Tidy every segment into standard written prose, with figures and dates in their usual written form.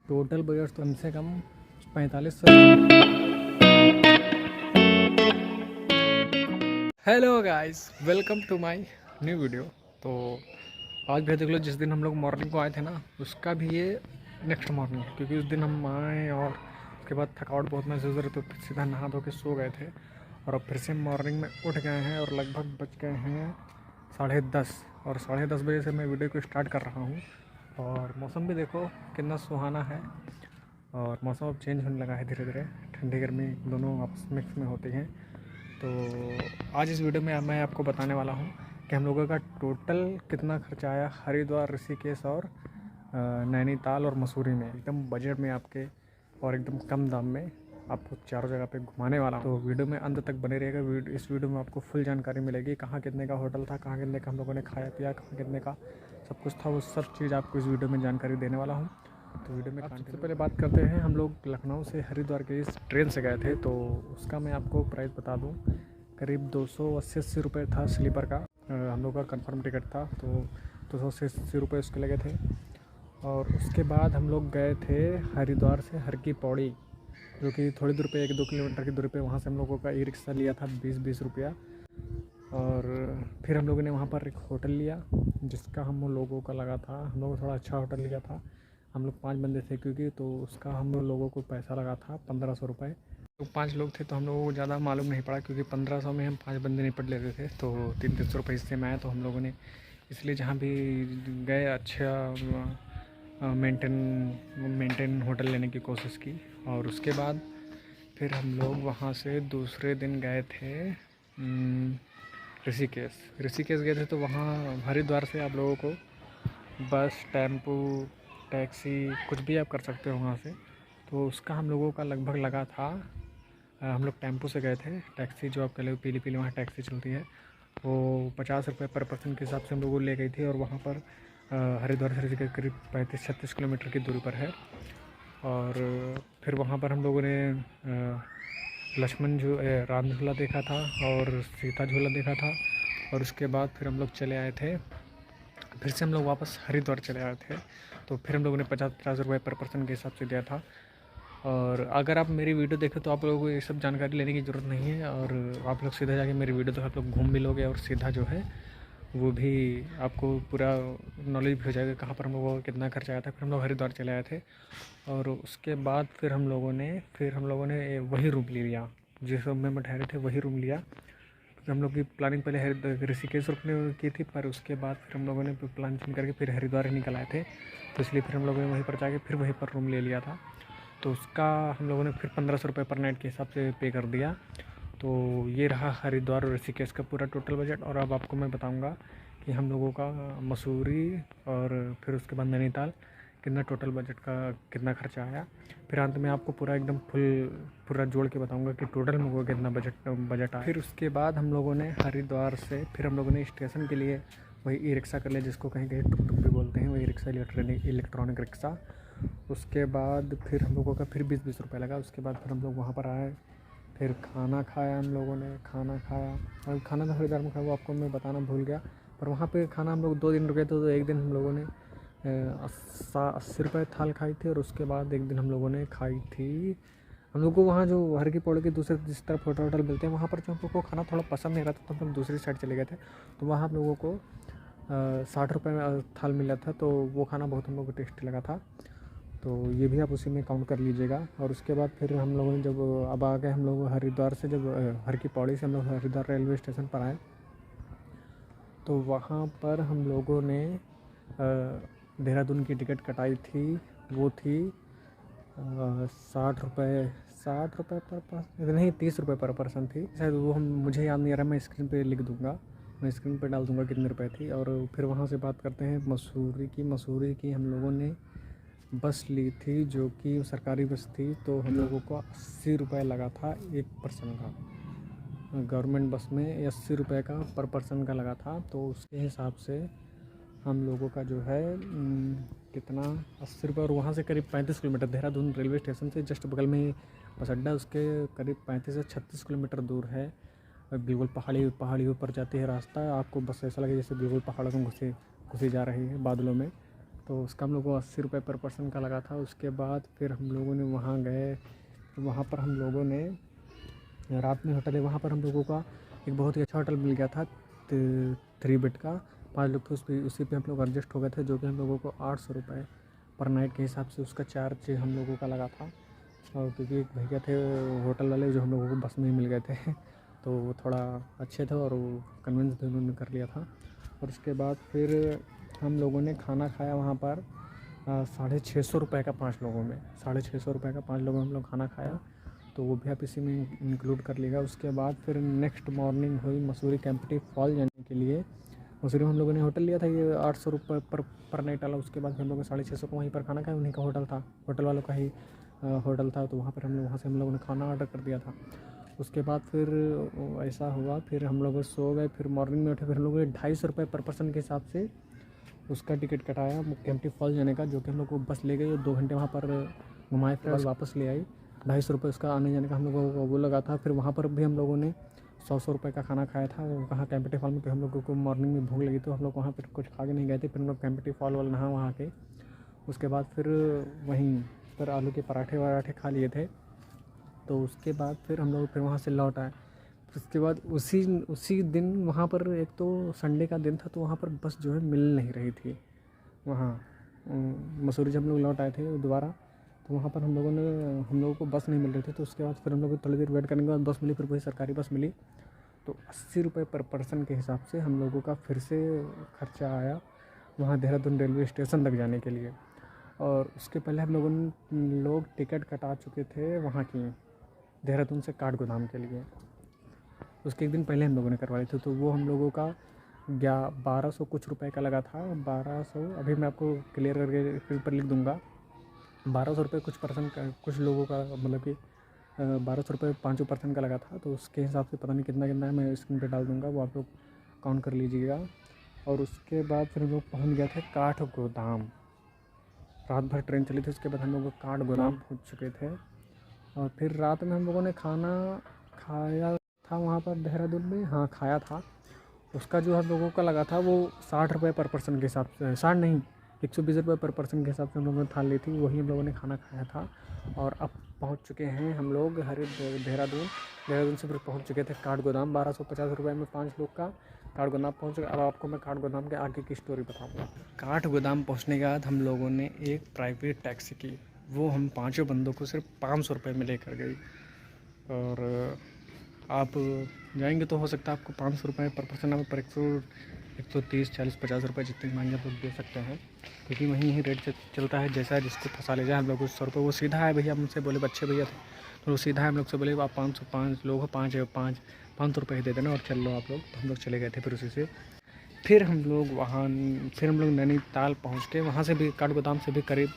Total budget तो कम से कम 4500। Hello guys, welcome to my new video. तो आज भी देख लो, जिस दिन हम लोग मॉर्निंग को आए थे ना, उसका भी ये नेक्स्ट मॉर्निंग है, क्योंकि उस दिन हम आए और उसके बाद थकावट बहुत महसूस हो रही, तो फिर सीधा नहा धो के सो गए थे। और अब फिर से मॉर्निंग में उठ गए हैं और लगभग बज गए हैं 10:30। और 10:30 बजे से मैं वीडियो को स्टार्ट कर रहा हूँ। और मौसम भी देखो कितना सुहाना है, और मौसम अब चेंज होने लगा है धीरे धीरे। ठंडी गर्मी दोनों आपस मिक्स में होती हैं। तो आज इस वीडियो में मैं आपको बताने वाला हूँ कि हम लोगों का टोटल कितना खर्चा आया हरिद्वार, ऋषिकेश और नैनीताल और मसूरी में, एकदम बजट में आपके, और एकदम कम दाम में आपको चारों जगह पे घुमाने वाला हूँ। तो वीडियो में अंत तक बने रहेगा। इस वीडियो में आपको फुल जानकारी मिलेगी, कहाँ कितने का होटल था, कहाँ कितने का हम लोगों ने खाया पिया, कहाँ कितने का सब कुछ था, वो सब चीज़ आपको इस वीडियो में जानकारी देने वाला हूँ। तो वीडियो में सबसे पहले बात करते हैं, हम लोग लखनऊ से हरिद्वार के इस ट्रेन से गए थे। तो उसका मैं आपको प्राइस बता दूं, करीब 280 रुपये था स्लीपर का। हम लोग का कंफर्म टिकट था, तो 280 रुपये उसके लगे थे। और उसके बाद हम लोग गए थे हरिद्वार से हर की पौड़ी, जो कि थोड़ी दूर पे 1-2 किलोमीटर की दूरी पे। वहाँ से हम लोगों का ई रिक्शा लिया था 20-20 रुपया। और फिर हम लोगों ने वहाँ पर एक होटल लिया, जिसका हम लोगों का लगा था, हम लोगों थोड़ा अच्छा होटल लिया था। हम लोग 5 बंदे थे क्योंकि, तो उसका हम लोगों को पैसा लगा था 1500 रुपये। तो 5 लोग थे, तो हम लोगों को ज़्यादा मालूम नहीं पड़ा, क्योंकि 1500 में हम 5 बंदे निपट लेते थे। तो 300-300 रुपये हिस्से में आए। तो हम लोगों ने इसलिए जहाँ भी गए अच्छा मेंटेन होटल लेने की कोशिश की। और उसके बाद फिर हम लोग वहाँ से दूसरे दिन गए थे ऋषिकेश गए थे। तो वहाँ हरिद्वार से आप लोगों को बस, टेम्पू, टैक्सी, कुछ भी आप कर सकते हो वहाँ से। तो उसका हम लोगों का लगभग लगा था, हम लोग टेम्पू से गए थे। टैक्सी जो आपके लिए पीली पीली वहाँ टैक्सी चलती है, वो 50 रुपये पर पर्सन के हिसाब से हम लोगों को ले गई थी। और वहाँ पर हरिद्वार से ऋषिकेश करीब 35-36 किलोमीटर की दूरी पर है। और फिर वहाँ पर हम लोगों ने लक्ष्मण राम झूला देखा था और सीता झूला देखा था। और उसके बाद फिर हम लोग चले आए थे, फिर से हम लोग वापस हरिद्वार चले आए थे। तो फिर हम लोगों ने 50-50 रुपये पर पर्सन के हिसाब से दिया था। और अगर आप मेरी वीडियो देखें तो आप लोगों को ये सब जानकारी लेने की ज़रूरत नहीं है, और आप लोग सीधा जाके मेरी वीडियो तो आप लोग घूम भी लोगे, और सीधा जो है वो भी आपको पूरा नॉलेज भी हो जाएगा कहाँ पर हम लोगों को कितना खर्चा आया था। फिर हम लोग हरिद्वार चले आए थे। और उसके बाद फिर हम लोगों ने वही रूम ले लिया, जिस रूम में ठहरे थे वही रूम लिया। क्योंकि हम लोग की प्लानिंग पहले ऋषिकेश रुकने की थी, पर उसके बाद फिर हम लोगों ने प्लान चेंज करके फिर हरिद्वार ही निकल आए थे। तो इसलिए फिर हम लोगों ने वहीं पर जाके फिर वहीं पर रूम ले लिया था। तो उसका हम लोगों ने फिर 1500 रुपये पर नाइट के हिसाब से पे कर दिया। तो ये रहा हरिद्वार और ऋषिकेश का पूरा टोटल बजट। और अब आपको मैं बताऊंगा कि हम लोगों का मसूरी और फिर उसके बाद नैनीताल कितना टोटल बजट का कितना खर्चा आया। फिर अंत में आपको पूरा एकदम पूरा जोड़ के बताऊंगा कि टोटल हम लोगों को कितना बजट आया। फिर उसके बाद हम लोगों ने हरिद्वार से फिर हम लोगों ने स्टेशन के लिए वही ई रिक्शा कर लिया, जिसको कहीं कहीं टुक टुक भी बोलते हैं, वही रिक्शा, इलेक्ट्रॉनिक रिक्शा। उसके बाद फिर हम लोगों का फिर 20-20 रुपये लगा। उसके बाद फिर हम लोग वहाँ पर आए, फिर खाना खाया, हम लोगों ने खाना खाया। और खाना तो हरिद्वार में खाया, वो आपको मैं बताना भूल गया। पर वहाँ पे खाना हम लोग 2 दिन रुके थे। तो एक दिन हम लोगों ने 80 रुपये थाल खाई थी, और उसके बाद एक दिन हम लोगों ने खाई थी, हम लोग को वहाँ जो हर की पौड़ी के दूसरे जिस तरफ होटल मिलते हैं, वहाँ पर जो हम लोग को खाना थोड़ा पसंद नहीं रहा था, तो हम लोग दूसरी साइड चले गए थे। तो वहाँ हम लोगों को 60 रुपये में थाल मिला था। तो वो खाना बहुत हम लोग को टेस्टी लगा था। तो ये भी आप उसी में काउंट कर लीजिएगा। और उसके बाद फिर हम लोगों ने जब अब आ गए, हम लोग हरिद्वार से जब हर की पौड़ी से हम लोग हरिद्वार रेलवे स्टेशन पर आए, तो वहाँ पर हम लोगों ने देहरादून की टिकट कटाई थी। वो थी 60 रुपये पर पर्सन, नहीं 30 रुपये पर पर्सन थी शायद। वो मुझे याद नहीं आ रहा, मैं स्क्रीन पे लिख दूँगा, मैं स्क्रीन पे डाल दूँगा कितने रुपए थी। और फिर वहाँ से बात करते हैं मसूरी की हम लोगों ने बस ली थी, जो कि सरकारी बस थी। तो हम लोगों को 80 रुपये लगा था एक पर्सन का। गवर्नमेंट बस में 80 रुपये का पर पर्सन का लगा था। तो उसके हिसाब से हम लोगों का जो है कितना 80 रुपये। और वहाँ से करीब 35 किलोमीटर, देहरादून रेलवे स्टेशन से जस्ट बगल में ही बस अड्डा, उसके करीब 35 से 36 किलोमीटर दूर है। और बिल्कुल पहाड़ियों पर जाती है रास्ता। आपको बस ऐसा लगे जैसे बिल्कुल पहाड़ों में घुसी जा रही है बादलों में। तो उसका हम लोग को 80 रुपये पर पर्सन का लगा था। उसके बाद फिर हम लोगों ने वहाँ गए, वहाँ पर हम लोगों ने रात में होटल है, वहाँ पर हम लोगों का एक बहुत ही अच्छा होटल मिल गया था 3 बेड का, 5 लोग थे उसी पे हम लोग एडजस्ट हो गए थे, जो कि हम लोगों को 800 रुपये पर नाइट के हिसाब से उसका चार्ज हम लोगों का लगा था। और क्योंकि एक भैया थे होटल वाले जो हम लोगों को बस में ही मिल गए थे तो वो थोड़ा अच्छे थे और वो कन्विंस भी उन्होंने कर लिया था। और उसके बाद फिर हम लोगों ने खाना खाया वहाँ पर 650 रुपये का 5 लोगों में, 650 रुपये का 5 लोगों में हम लोग खाना खाया, तो वो भी आप इसी में इंक्लूड कर लीजिएगा। उसके बाद फिर नेक्स्ट मॉर्निंग हुई मसूरी कैंपटी फॉल जाने के लिए। मसूरी में हम लोगों ने होटल लिया था ये 800 रुपये पर नाइट वाला। उसके बाद हम लोगों ने 650 को वहीं पर खाना खाया, उन्हीं का होटल था, होटल वालों का ही होटल था, तो वहाँ पर वहाँ से हम लोगों ने खाना ऑर्डर कर दिया था। उसके बाद फिर ऐसा हुआ, फिर हम लोग सो गए, फिर मॉर्निंग में उठे, फिर हम लोगों ने 250 रुपये पर पर्सन के हिसाब से उसका टिकट कटाया कैंपटी फॉल जाने का, जो कि हम लोग को बस ले गई और 2 घंटे वहाँ पर घुमाए फिर वापस ले आई। 250 रुपये उसका आने जाने का हम लोगों को वो लगा था। फिर वहाँ पर भी हम लोगों ने 100 रुपये का खाना खाया था वो कहाँ कैंपटी फॉल में। फिर हम लोगों को मॉर्निंग में भूख लगी तो हम लोग वहाँ पर कुछ खा के नहीं गए थे, फिर हम लोग कैंपटी फॉल वाला नहा वहाँ के। उसके बाद फिर वहीं पर आलू के पराठे वराठे खा लिए थे। तो उसके बाद फिर हम लोग फिर वहाँ से लौट आए। उसके बाद उसी दिन वहाँ पर एक तो संडे का दिन था, तो वहाँ पर बस जो है मिल नहीं रही थी वहाँ मसूरी। जब हम लोग लौट आए थे दोबारा, तो वहाँ पर हम लोगों को बस नहीं मिल रही थी। तो उसके बाद फिर हम लोग थोड़ी देर वेट करने के बाद बस मिली, फिर वही सरकारी बस मिली। तो 80 रुपये पर पर्सन के हिसाब से हम लोगों का फिर से खर्चा आया वहाँ देहरादून रेलवे स्टेशन तक जाने के लिए। और उसके पहले हम लोग टिकट कटा चुके थे वहाँ की देहरादून से काठगोदाम के लिए, उसके एक दिन पहले हम लोगों ने करवाई थी। तो वो हम लोगों का 1200 कुछ रुपए का लगा था, 1200 अभी मैं आपको क्लियर करके फिर पर लिख दूँगा। 1200 रुपये कुछ पर्सन का, कुछ लोगों का मतलब कि 1200 रुपये 5 पर्सन का लगा था। तो उसके हिसाब से पता नहीं कितना कितना है, मैं स्क्रीन पे डाल दूँगा, वो आप लोग काउंट कर लीजिएगा। और उसके बाद फिर हम लोग पहुँच गए थे काठगोदाम। रात भर ट्रेन चली थी, उसके बाद हम लोग काठगोदाम पहुँच चुके थे। और फिर रात में हम लोगों ने खाना खाया था वहाँ पर देहरादून में, हाँ खाया था। उसका जो हम लोगों का लगा था वो 60 रुपये पर पर्सन के हिसाब से, 60 नहीं 120 रुपये पर पर्सन के हिसाब से हम लोगों ने थाली ली थी, वही हम लोगों ने खाना खाया था। और अब पहुँच चुके हैं हम लोग देहरादून से फिर पहुँच चुके थे काठगोदाम। 1250 रुपये में 5 लोग का काठगोदाम पहुँच गए। अब आपको मैं काठगोदाम के आगे की स्टोरी बताऊँगा। काठगोदाम पहुँचने के बाद हम लोगों ने एक प्राइवेट टैक्सी की, वो हम 5 बंदों को सिर्फ 500 रुपये में लेकर गई। और आप जाएंगे तो हो सकता है आपको 500 रुपये पर पर्सन आप पर 130 40 50 रुपये जितने मांगे आप लोग दे सकते हैं, क्योंकि वहीं यही रेट चलता है। जैसा जिसको फंसा ले जाए हम लोग 100 रुपये, वो सीधा है भैया, हमसे बोले अच्छे भैया थे तो वो सीधा है हम लोग से बोले आप 505 लोग हो, 500 रुपये ही दे देना और चल लो आप लोग। तो हम लोग चले गए थे। फिर उसी से फिर हम लोग नैनीताल पहुँच के, वहाँ से भी काठगोदाम से भी करीब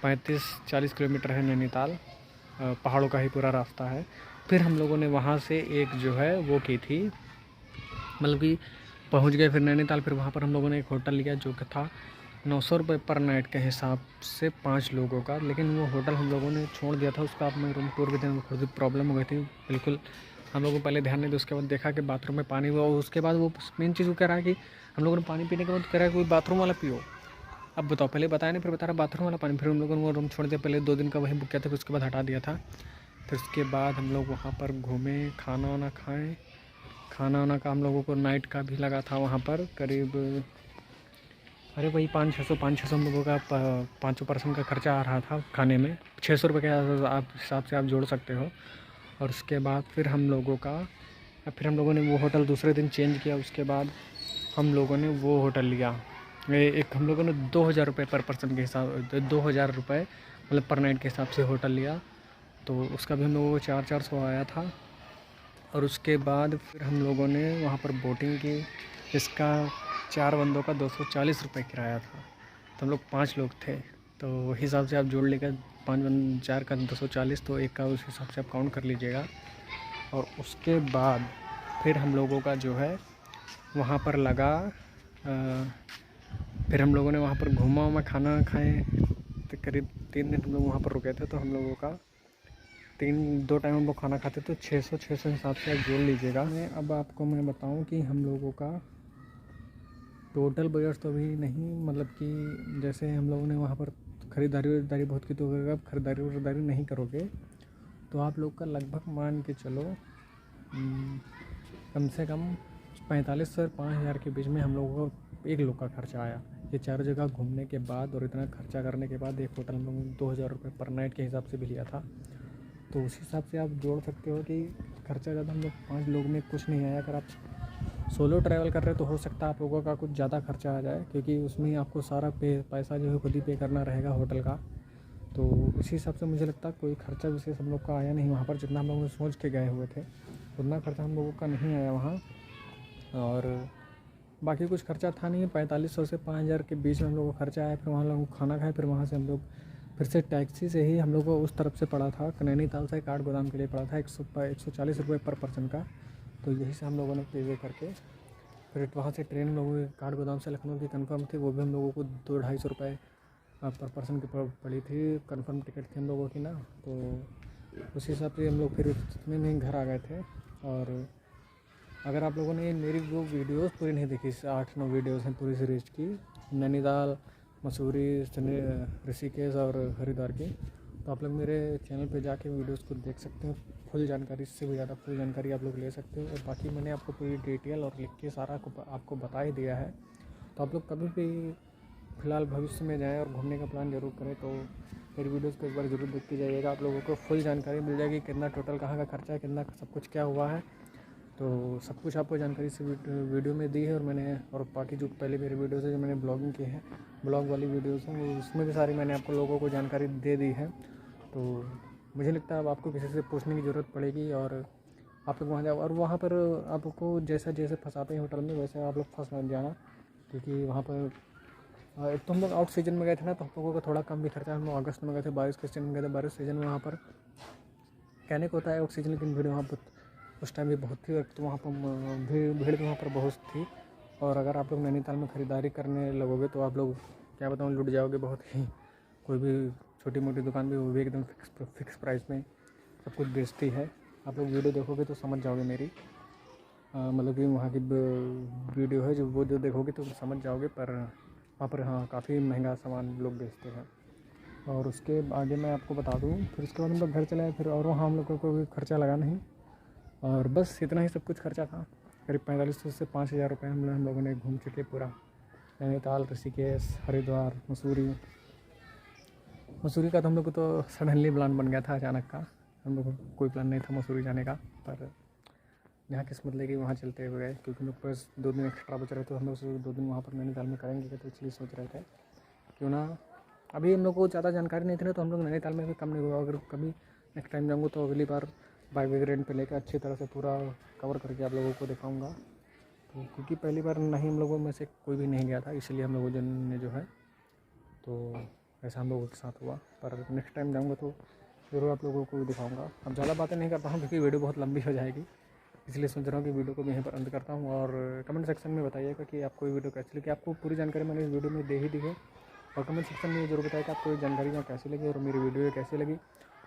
35-40 किलोमीटर है नैनीताल, पहाड़ों का ही पूरा रास्ता है। फिर हम लोगों ने वहाँ से एक जो है वो की थी, मतलब कि पहुँच गए फिर नैनीताल। फिर वहाँ पर हम लोगों ने एक होटल लिया जो कि था 900 रुपये पर नाइट के हिसाब से 5 लोगों का। लेकिन वो होटल हम लोगों ने छोड़ दिया था, उसका अपने रूम टूर के दिन थोड़ी प्रॉब्लम हो गई थी। बिल्कुल हम लोगों को पहले ध्यान नहीं दिया, उसके बाद देखा कि बाथरूम में पानी हुआ। उसके बाद वो मेन चीज़ वो कह रहा है कि हम लोगों ने पानी पीने के बाद कह रहा है कोई बाथरूम वाला पियो। अब बताओ, पहले बताया नहीं, फिर बता रहा बाथरूम वाला पानी। फिर हम लोगों ने वो रूम छोड़ दिया, पहले 2 दिन का वहीं बुक किया था, फिर उसके बाद हटा दिया था। फिर उसके बाद हम लोग वहाँ पर घूमे, खाना वाना खाएँ। खाना वाना का हम लोगों को नाइट का भी लगा था वहाँ पर करीब वही 500-600 हम लोगों का 5 पर्सन का खर्चा आ रहा था खाने में। 600 रुपये के आप हिसाब से आप जोड़ सकते हो। और उसके बाद फिर हम लोगों ने वो होटल दूसरे दिन चेंज किया। उसके बाद हम लोगों ने वो होटल लिया, एक हम लोगों ने 2000 रुपये पर पर्सन के हिसाब 2000 रुपये मतलब पर नाइट के हिसाब से होटल लिया। तो उसका भी हम लोगों को 400 आया था। और उसके बाद फिर हम लोगों ने वहाँ पर बोटिंग की, जिसका 4 बंदों का 240 रुपये किराया था। तो हम लोग 5 लोग थे, तो वही हिसाब से आप जोड़ लेकर 4 का 240, तो एक का उस हिसाब से आप काउंट कर लीजिएगा। और उसके बाद फिर हम लोगों का जो है वहाँ पर लगा, फिर हम लोगों ने वहाँ पर घूमा खाना खाए। तो करीब 3 दिन हम लोग वहाँ पर रुके थे। तो हम लोगों का 2 टाइम हम लोग खाना खाते तो 600 हिसाब से आप जोड़ लीजिएगा। अब आपको मैं बताऊं कि हम लोगों का टोटल बजट तो अभी नहीं, मतलब कि जैसे हम लोगों ने वहाँ पर खरीदारी बहुत की, तो अगर आप खरीदारी नहीं करोगे तो आप लोग का लगभग मान के चलो कम से कम 4500 से 5000 के बीच में हम लोगों को एक लोग का खर्चा आया। ये चारों जगह घूमने के बाद और इतना खर्चा करने के बाद एक होटल में 2000 रुपये पर नाइट के हिसाब से भी लिया था। तो उस हिसाब से आप जोड़ सकते हो कि खर्चा ज़्यादा हम लोग 5 लोग में कुछ नहीं आया। अगर आप सोलो ट्रैवल कर रहे हो तो हो सकता है आप लोगों का कुछ ज़्यादा खर्चा आ जाए, क्योंकि उसमें आपको सारा पैसा जो है खुद ही पे करना रहेगा होटल का। तो इसी हिसाब से मुझे लगता है कोई खर्चा विशेष हम लोग का आया नहीं वहाँ पर। जितना हम लोग ने सोच के गए हुए थे उतना खर्चा हम लोगों का नहीं आया वहाँ। और बाकी कुछ खर्चा था नहीं। 4500 से 5000 के बीच में हम लोग को खर्चा आया। फिर वहाँ लोग खाना खाए, फिर वहाँ से हम लोग फिर से टैक्सी से ही हम लोग को उस तरफ से पड़ा था, नैनीताल से काठगोदाम के लिए पड़ा था 140 रुपये पर पर्सन का। तो यही से हम लोगों ने पे करके फिर वहाँ से ट्रेन लोगों की काठगोदाम से लखनऊ की कन्फर्म थी, वो भी हम लोगों को 200-250 रुपये पर पर्सन की पड़ी थी। कन्फर्म टिकट थी हम लोगों की ना, तो उस हिसाब से हम लोग फिर इतने में घर आ गए थे। और अगर आप लोगों ने मेरी वो वीडियोस पूरी नहीं देखी, 8-9 वीडियोस हैं पूरी सीरीज की, नैनीताल, मसूरी, ऋषिकेश और हरिद्वार की, तो आप लोग मेरे चैनल पे जाके वीडियोस को देख सकते हो। फुल जानकारी, इससे भी ज़्यादा फुल जानकारी आप लोग ले सकते हो। और बाकी मैंने आपको पूरी डिटेल और लिख के सारा आपको बता ही दिया है। तो आप लोग कभी भी फ़िलहाल भविष्य में जाएँ और घूमने का प्लान ज़रूर करें तो मेरी वीडियोज़ को एक बार ज़रूर देखते जाइएगा। आप लोगों को फुल जानकारी मिल जाएगी, कितना टोटल कहाँ का खर्चा है, कितना सब कुछ क्या हुआ है। तो सब कुछ आपको जानकारी से वीडियो में दी है। और मैंने और बाकी जो पहले मेरी वीडियोज़ है जो मैंने ब्लॉगिंग की है, ब्लॉग वाली वीडियोज़ हैं, वो उसमें भी सारी मैंने आपको लोगों को जानकारी दे दी है। तो मुझे लगता है अब आपको किसी से पूछने की ज़रूरत पड़ेगी और आप लोग वहाँ जाओ। और वहाँ पर आपको जैसे फंसाते हैं होटल में वैसे आप लोग फंस मत जाना, क्योंकि वहाँ पर एक तो हम लोग आउट सीजन में गए थे ना, तो हम लोगों का थोड़ा कम भी खर्चा। हम लोग अगस्त में गए थे, बारिश के सीजन में गए थे। बारिश सीजन में वहाँ पर कहने को होता है आउट सीजन, लेकिन भीड़ वहाँ पर उस टाइम भी बहुत थी। तो वहाँ पर भीड़ भी वहाँ पर बहुत थी। और अगर आप लोग नैनीताल में ख़रीदारी करने लगोगे तो आप लोग क्या बताऊँ लुट जाओगे बहुत ही। कोई भी छोटी मोटी दुकान भी वो भी एकदम फिक्स प्राइस में सब कुछ बेचती है। आप लोग वीडियो देखोगे तो समझ जाओगे मेरी, मतलब कि वहाँ की वीडियो है जो देखोगे तो समझ जाओगे। पर वहाँ पर हाँ काफ़ी महंगा सामान लोग बेचते हैं। और उसके आगे मैं आपको बता दूँ, फिर उसके बाद हम लोग घर चले आए फिर, और वहाँ हम लोगों को कोई खर्चा लगा नहीं। और बस इतना ही सब कुछ खर्चा था। करीब 4500 से 5000 रुपये हम लोगों ने घूम चुके पूरा नैनीताल, ऋषिकेश, हरिद्वार, मसूरी का तो हम लोग को तो सडनली प्लान बन गया था अचानक का। हम लोग को कोई प्लान नहीं था मसूरी जाने का, पर यहाँ किस्मत लेके वहाँ चलते हुए गए, क्योंकि हम लोग पास 2 दिन एक्स्ट्रा बच रहे थे। हम लोग 2 दिन वहाँ पर नैनीताल में करेंगे, तो इसलिए सोच रहे थे क्यों ना। अभी हम लोग को ज़्यादा जानकारी नहीं थी ना, तो हम लोग नैनीताल में भी कम नहीं हुआ। अगर कभी नेक्स्ट टाइम जाऊँगा तो अगली बार बाइक रेंट पे लेकर अच्छी तरह से पूरा कवर करके आप लोगों को दिखाऊँगा। तो क्योंकि पहली बार नहीं हम लोगों में से कोई भी नहीं गया था, इसलिए हम लोगों ने जो है तो ऐसा हम लोगों के साथ हुआ। पर नेक्स्ट टाइम जाऊँगा तो ज़रूर आप लोगों को भी दिखाऊँगा। अब ज़्यादा बातें नहीं करता हूँ क्योंकि वीडियो बहुत लंबी हो जाएगी, इसलिए सोच रहा हूँ कि वीडियो को मैं यहीं पर अंत करता हूँ। और कमेंट सेक्शन में बताइएगा कि आपको ये वीडियो कैसी लगी। आपको पूरी जानकारी मैंने इस वीडियो में दे ही दी है। और कमेंट सेक्शन में ज़रूर बताइए कि आपको ये जानकारी यहाँ कैसी लगी और मेरी वीडियो कैसी लगी।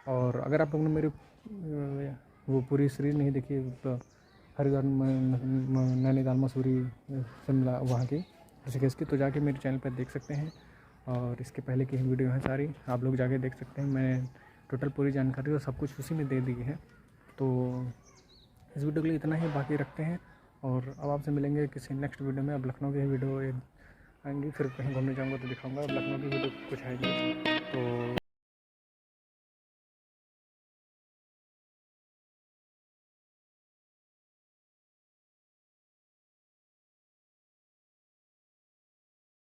और अगर आप लोगों ने मेरी वो पूरी सीरीज़ नहीं देखी तो हरिद्वार, नैनीताल, मसूरी, शिमला वहाँ की, ऋषिकेश की, तो जाके मेरे चैनल पर देख सकते हैं। और इसके पहले की वीडियो हैं सारी, आप लोग जाके देख सकते हैं। मैंने टोटल पूरी जानकारी और सब कुछ उसी में दे दी है। तो इस वीडियो के लिए इतना ही बाकी रखते हैं। और अब आपसे मिलेंगे किसी नेक्स्ट वीडियो में। अब लखनऊ की वीडियो आएंगी, फिर कहीं घूमने जाऊँगा तो दिखाऊँगा। अब लखनऊ की वीडियो कुछ आएगी तो